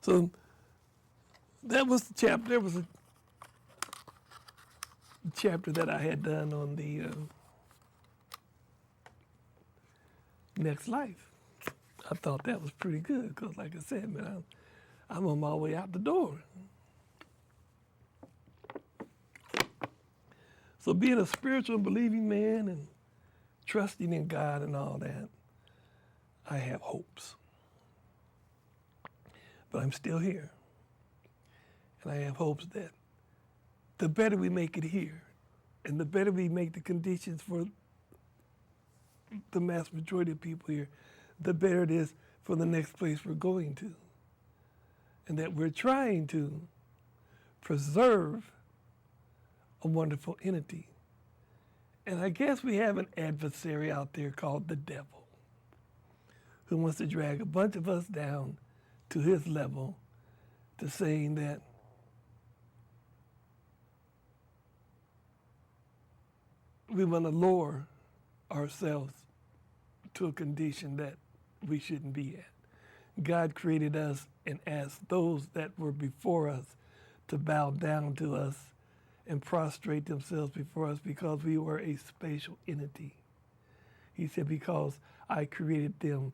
So that was the chapter. There was a chapter that I had done on the next life. I thought that was pretty good because, like I said, man, I'm on my way out the door. So being a spiritual believing man and trusting in God and all that, I have hopes. But I'm still here. And I have hopes that the better we make it here, and the better we make the conditions for the mass majority of people here, the better it is for the next place we're going to. And that we're trying to preserve a wonderful entity. And I guess we have an adversary out there called the devil, who wants to drag a bunch of us down to his level, to saying that we want to lower ourselves to a condition that we shouldn't be at. God created us and asked those that were before us to bow down to us and prostrate themselves before us because we were a spatial entity. He said, because I created them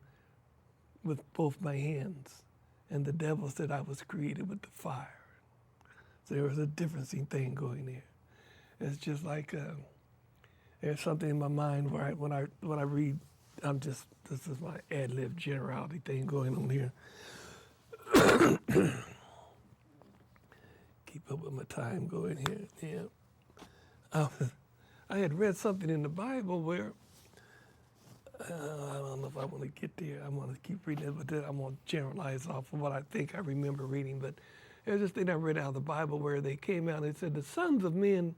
with both my hands. And the devil said I was created with the fire. So there was a differencing thing going there. It's just like there's something in my mind where when I read, this is my ad-lib generality thing going on here. Keep up with my time going here. Yeah. I had read something in the Bible where, I don't know if I want to get there. I want to keep reading it, but then I'm going to generalize off of what I think I remember reading. But there's this thing I read out of the Bible where they came out and they said the sons of men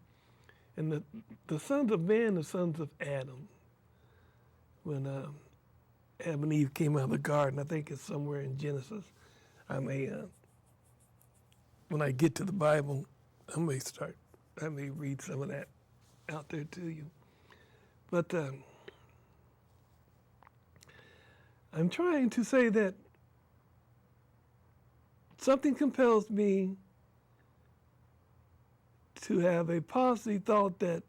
and the sons of man, the sons of Adam. When Adam and Eve came out of the garden, I think it's somewhere in Genesis. When I get to the Bible, I may read some of that out there to you. But I'm trying to say that something compels me to have a positive thought that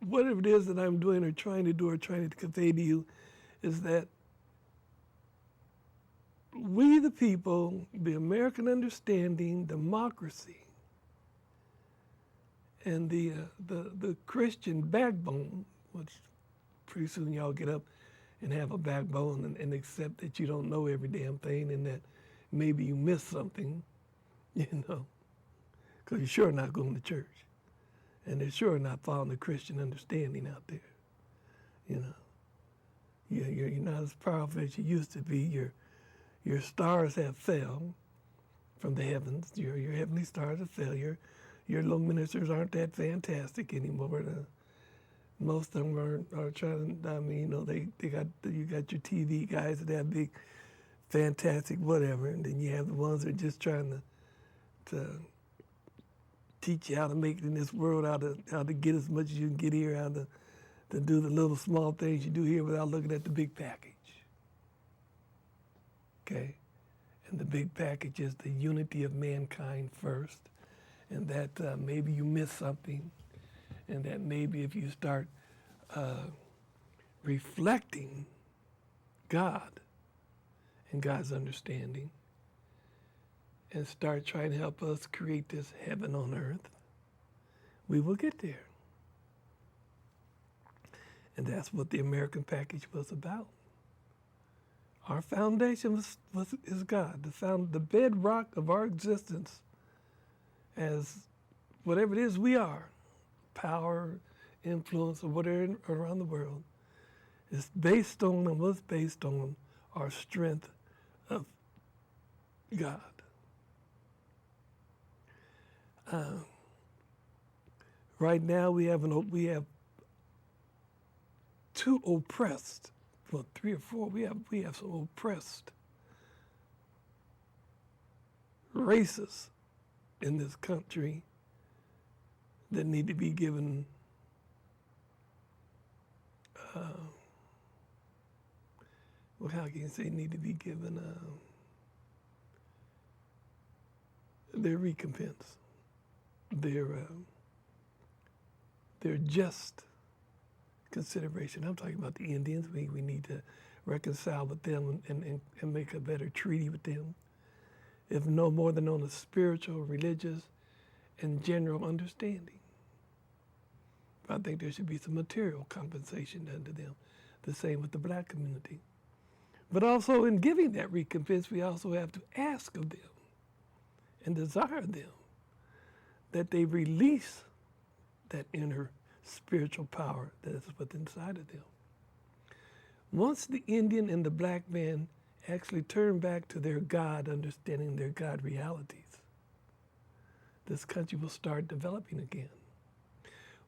whatever it is that I'm doing or trying to do or trying to convey to you is that we the people, the American understanding, democracy, and the Christian backbone, which pretty soon y'all get up and have a backbone and accept that you don't know every damn thing and that maybe you missed something, because you're sure not going to church. And they're sure not following the Christian understanding out there, You're not as powerful as you used to be. Your stars have fell from the heavens. Your heavenly stars have fell. Your little ministers aren't that fantastic anymore. Most of them are trying to, you got your TV guys that have big, fantastic whatever, and then you have the ones that are just trying to teach you how to make it in this world, how to get as much as you can get here, how to do the little small things you do here without looking at the big package. Okay? And the big package is the unity of mankind first, and that maybe you miss something, and that maybe if you start reflecting God and God's understanding and start trying to help us create this heaven on earth, we will get there. And that's what the American package was about. Our foundation is God, the bedrock of our existence as whatever it is we are, power, influence, or whatever around the world, is based on and was based on our strength of God. Right now we have two oppressed, well, three or four. We have some oppressed races in this country that need to be given how can you say need to be given their recompense, their just consideration. I'm talking about the Indians. We need to reconcile with them and make a better treaty with them, if no more than on a spiritual, religious, and general understanding. I think there should be some material compensation done to them. The same with the black community. But also in giving that recompense, we also have to ask of them and desire them that they release that inner spiritual power that is within inside of them. Once the Indian and the black man actually turn back to their God understanding, their God realities, this country will start developing again.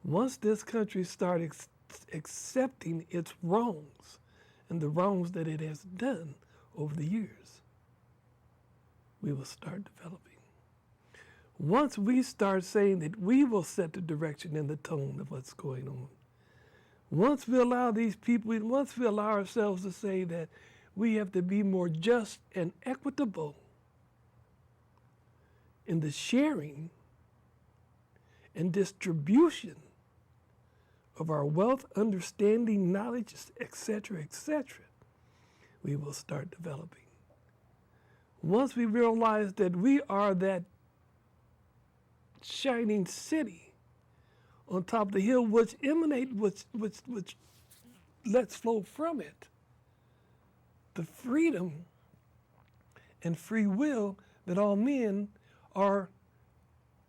Once this country starts accepting its wrongs and the wrongs that it has done over the years, we will start developing. Once we start saying that we will set the direction and the tone of what's going on, once we allow these people, once we allow ourselves to say that we have to be more just and equitable in the sharing and distribution of our wealth, understanding, knowledge, etc., we will start developing. Once we realize that we are that shining city on top of the hill, which emanate, which lets flow from it, the freedom and free will that all men are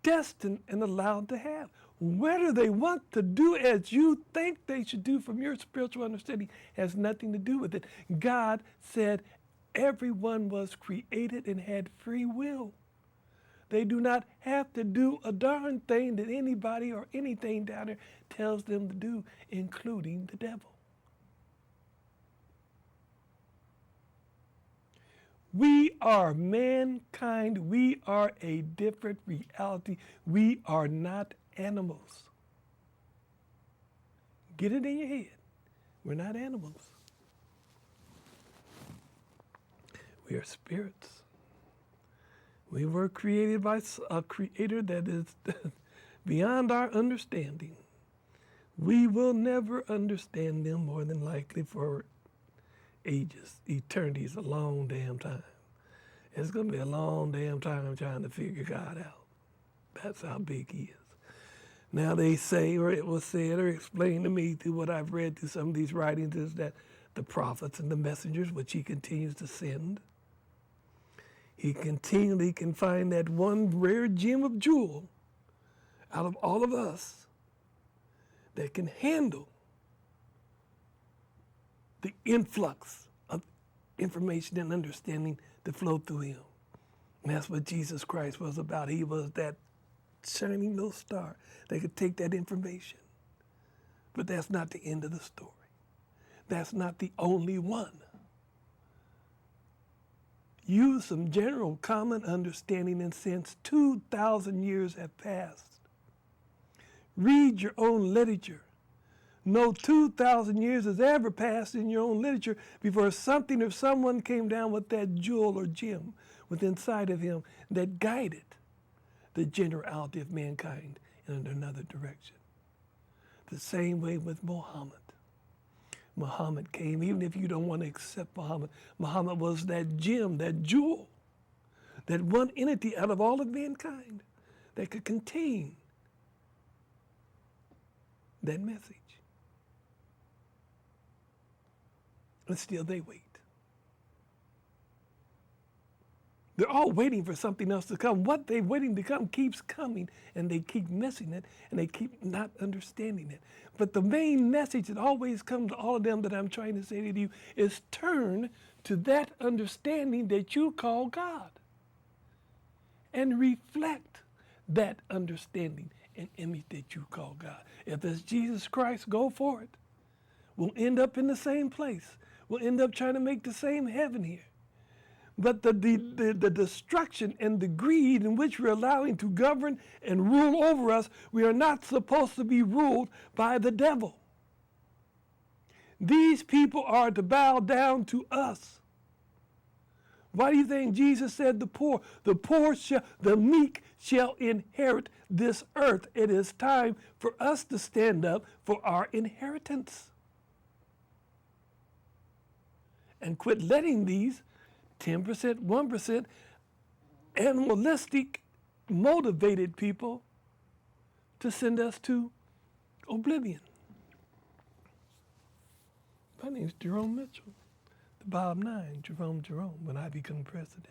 destined and allowed to have. Whether they want to do as you think they should do from your spiritual understanding has nothing to do with it. God said everyone was created and had free will. They do not have to do a darn thing that anybody or anything down there tells them to do, including the devil. We are mankind. We are a different reality. We are not animals. Get it in your head. We're not animals. We are spirits. We were created by a creator that is beyond our understanding. We will never understand them more than likely for ages. Eternity is a long damn time. It's going to be a long damn time trying to figure God out. That's how big he is. Now they say, or it was said or explained to me through what I've read through some of these writings, is that the prophets and the messengers, which he continues to send, he continually can find that one rare gem of jewel out of all of us that can handle the influx of information and understanding to flow through him. And that's what Jesus Christ was about. He was that shining little star that could take that information. But that's not the end of the story. That's not the only one. Use some general common understanding, and since 2,000 years have passed, read your own literature. No 2,000 years has ever passed in your own literature before something or someone came down with that jewel or gem within inside of him that guided the generality of mankind in another direction. The same way with Muhammad. Muhammad came, even if you don't want to accept Muhammad, Muhammad was that gem, that jewel, that one entity out of all of mankind that could contain that message. And still they wait. They're all waiting for something else to come. What they're waiting to come keeps coming, and they keep missing it, and they keep not understanding it. But the main message that always comes to all of them that I'm trying to say to you is turn to that understanding that you call God and reflect that understanding and image that you call God. If it's Jesus Christ, go for it. We'll end up in the same place. We'll end up trying to make the same heaven here. But the destruction and the greed in which we're allowing to govern and rule over us, we are not supposed to be ruled by the devil. These people are to bow down to us. Why do you think Jesus said the meek shall inherit this earth? It is time for us to stand up for our inheritance. And quit letting these 10%, 1% animalistic, motivated people to send us to oblivion. My name's Jerome Mitchell. The Bob 9, Jerome, when I become president.